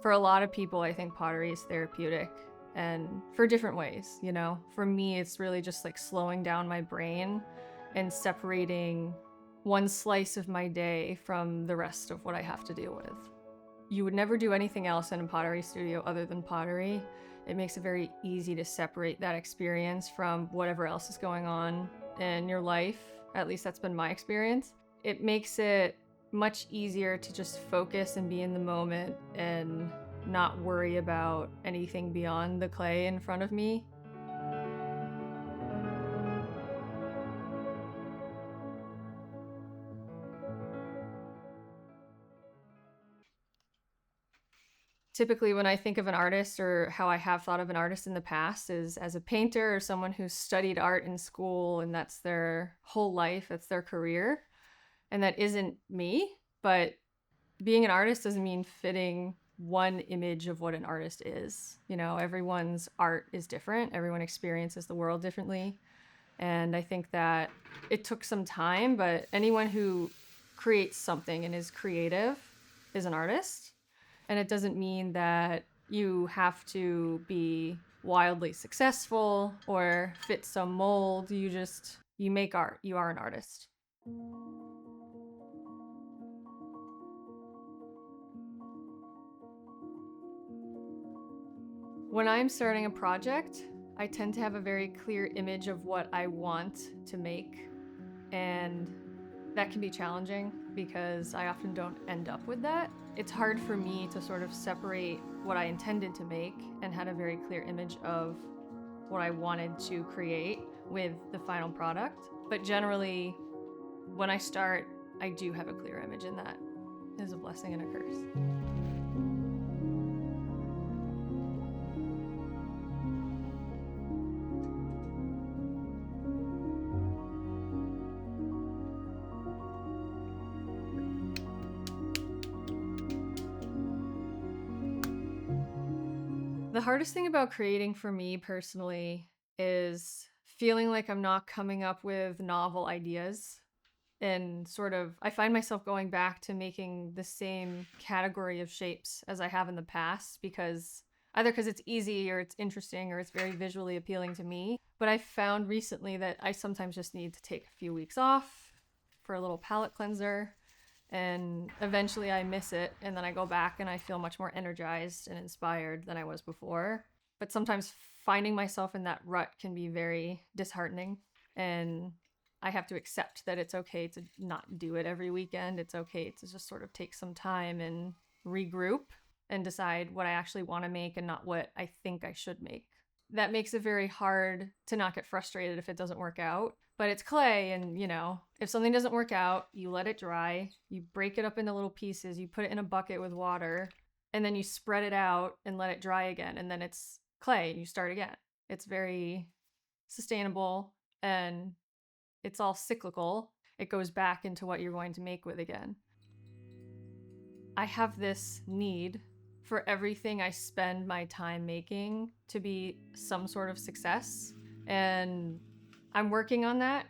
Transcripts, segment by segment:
For a lot of people, I think pottery is therapeutic, and for different ways, you know? For me, it's really just like slowing down my brain and separating one slice of my day from the rest of what I have to deal with. You would never do anything else in a pottery studio other than pottery. It makes it very easy to separate that experience from whatever else is going on in your life. At least that's been my experience. It makes it much easier to just focus and be in the moment and not worry about anything beyond the clay in front of me. Typically, when I think of an artist, or how I have thought of an artist in the past, is as a painter or someone who's studied art in school and that's their whole life, that's their career. And that isn't me, but being an artist doesn't mean fitting one image of what an artist is. You know, everyone's art is different. Everyone experiences the world differently. And I think that it took some time, but anyone who creates something and is creative is an artist. And it doesn't mean that you have to be wildly successful or fit some mold. You make art. You are an artist. When I'm starting a project, I tend to have a very clear image of what I want to make, and that can be challenging because I often don't end up with that. It's hard for me to sort of separate what I intended to make and had a very clear image of what I wanted to create with the final product. But generally, when I start, I do have a clear image, and that is a blessing and a curse. The hardest thing about creating for me personally is feeling like I'm not coming up with novel ideas. And sort of, I find myself going back to making the same category of shapes as I have in the past because either because it's easy or it's interesting or it's very visually appealing to me. But I found recently that I sometimes just need to take a few weeks off for a little palette cleanser, and eventually I miss it, and then I go back and I feel much more energized and inspired than I was before. But sometimes finding myself in that rut can be very disheartening, and I have to accept that it's okay to not do it every weekend. It's okay to just sort of take some time and regroup and decide what I actually want to make and not what I think I should make. That makes it very hard to not get frustrated if it doesn't work out. But it's clay, and you know, if something doesn't work out, you let it dry, you break it up into little pieces, you put it in a bucket with water, and then you spread it out and let it dry again, and then it's clay and you start again. It's very sustainable, and it's all cyclical. It goes back into what you're going to make with again. I have this need for everything I spend my time making to be some sort of success, and I'm working on that.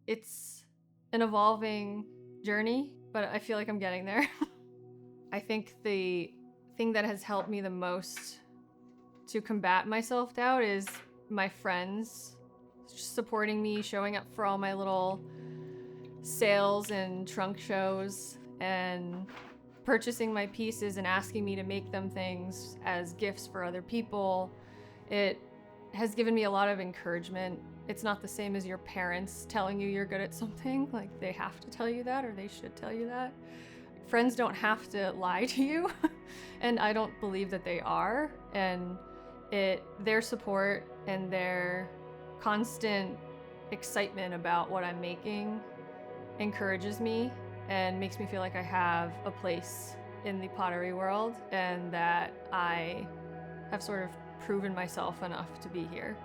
It's an evolving journey, but I feel like I'm getting there. I think the thing that has helped me the most to combat my self-doubt is my friends supporting me, showing up for all my little sales and trunk shows, and purchasing my pieces and asking me to make them things as gifts for other people. It has given me a lot of encouragement. It's not the same as your parents telling you you're good at something. Like, they have to tell you that, or they should tell you that. Friends don't have to lie to you, and I don't believe that they are. And their support and their constant excitement about what I'm making encourages me and makes me feel like I have a place in the pottery world, and that I have sort of proven myself enough to be here.